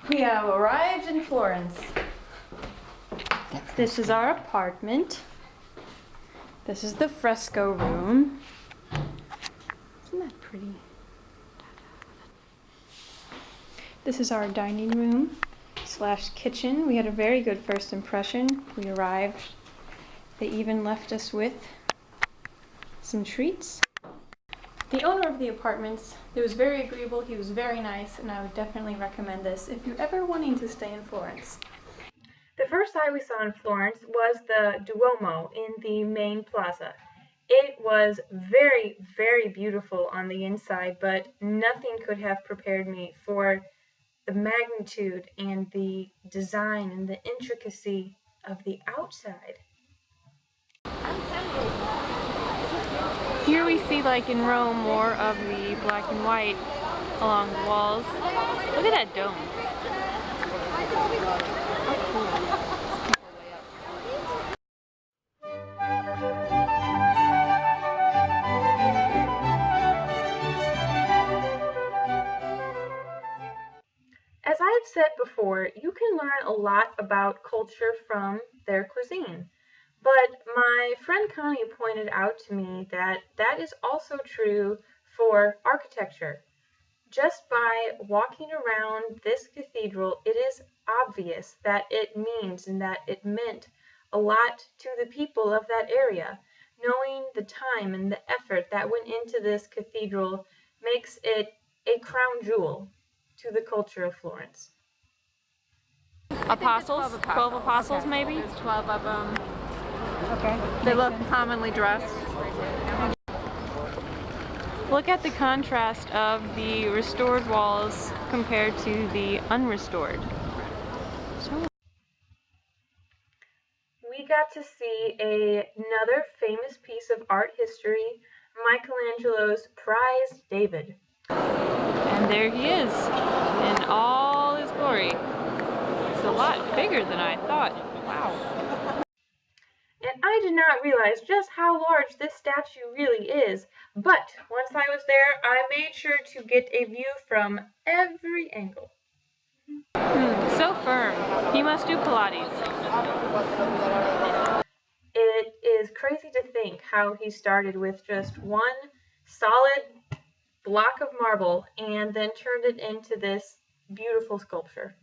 We have arrived in Florence. This is our apartment. This is the fresco room. Isn't that pretty? This is our dining room / kitchen. We had a very good first impression. We arrived. They even left us with some treats. The owner of the apartments, he was very agreeable, he was very nice, and I would definitely recommend this if you're ever wanting to stay in Florence. The first sight we saw in Florence was the Duomo in the main plaza. It was very, very beautiful on the inside, but nothing could have prepared me for the magnitude and the design and the intricacy of the outside. Here we see, like in Rome, more of the black and white along the walls. Look at that dome. How cool. As I've said before, you can learn a lot about culture from their cuisine. But my friend Connie pointed out to me that that is also true for architecture. Just by walking around this cathedral, it is obvious that it means and that it meant a lot to the people of that area. Knowing the time and the effort that went into this cathedral makes it a crown jewel to the culture of Florence. Apostles? 12 apostles, okay. Maybe? There's 12 of them. Okay. They look commonly dressed. Look at the contrast of the restored walls compared to the unrestored. We got to see another famous piece of art history, Michelangelo's prized David. And there he is, in all his glory. It's a lot bigger than I thought. Wow. And I did not realize just how large this statue really is, but once I was there, I made sure to get a view from every angle. So firm. He must do Pilates. It is crazy to think how he started with just one solid block of marble and then turned it into this beautiful sculpture.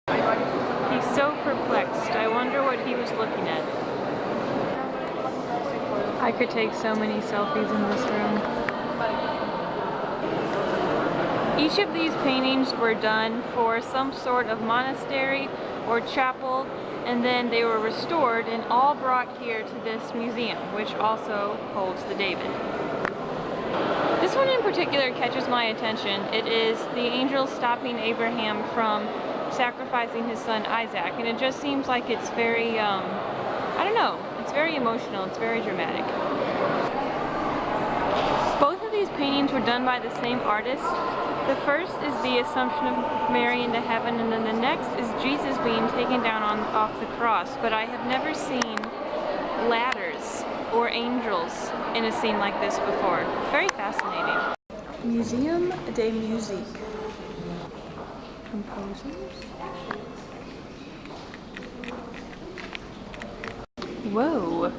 He's so perplexed. I wonder what he was looking at. I could take so many selfies in this room. Each of these paintings were done for some sort of monastery or chapel, and then they were restored and all brought here to this museum, which also holds the David. This one in particular catches my attention. It is the angel stopping Abraham from sacrificing his son Isaac, and it just seems like it's very, I don't know, it's very emotional, it's very dramatic. Both of these paintings were done by the same artist. The first is the Assumption of Mary into heaven, and then the next is Jesus being taken down off the cross, but I have never seen ladders or angels in a scene like this before. Very fascinating. Museum de Musique. Composers. Whoa.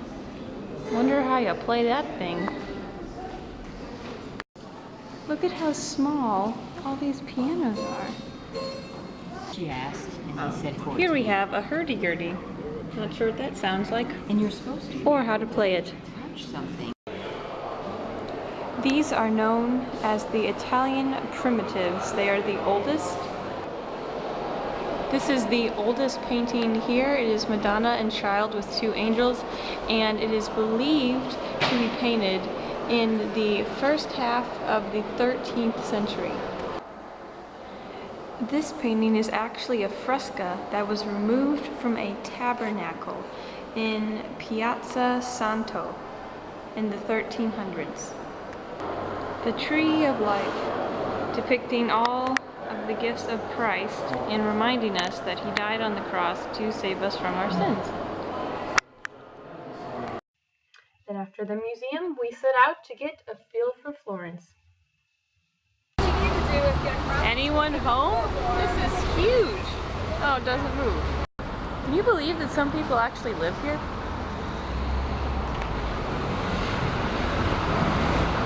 Wonder how you play that thing. Look at how small all these pianos are. She asked, and I said 14. Here we have a hurdy-gurdy. Not sure what that sounds like. And you're supposed to. Or how to play it. Touch something. These are known as the Italian primitives. They are the oldest. This is the oldest painting here. It is Madonna and Child with two angels, and it is believed to be painted in the first half of the 13th century. This painting is actually a fresco that was removed from a tabernacle in Piazza Santo in the 1300s. The Tree of Life, depicting all of the gifts of Christ and reminding us that he died on the cross to save us from our sins. Then after the museum, we set out to get a feel for Florence. What you need to Anyone home? This is huge. Oh, it doesn't move. Can you believe that some people actually live here?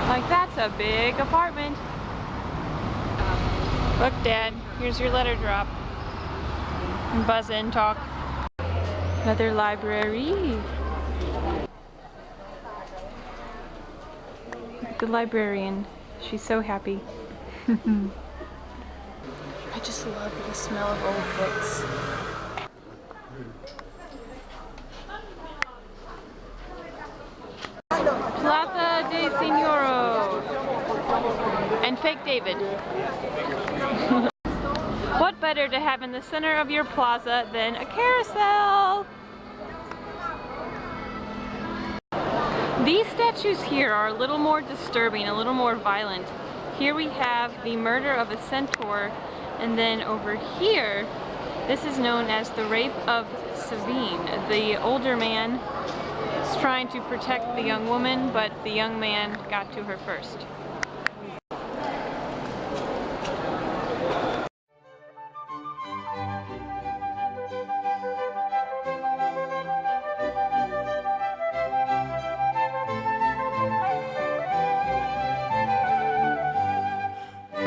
Like, that's a big apartment. Look, Dad, here's your letter drop. And buzz in, talk. Another library. Look at the librarian. She's so happy. I just love the smell of old books. Plaza de Signoro and Fake David. What better to have in the center of your plaza than a carousel? These statues here are a little more disturbing, a little more violent. Here we have the murder of a centaur, and then over here, this is known as the rape of Sabine. The older man is trying to protect the young woman, but the young man got to her first.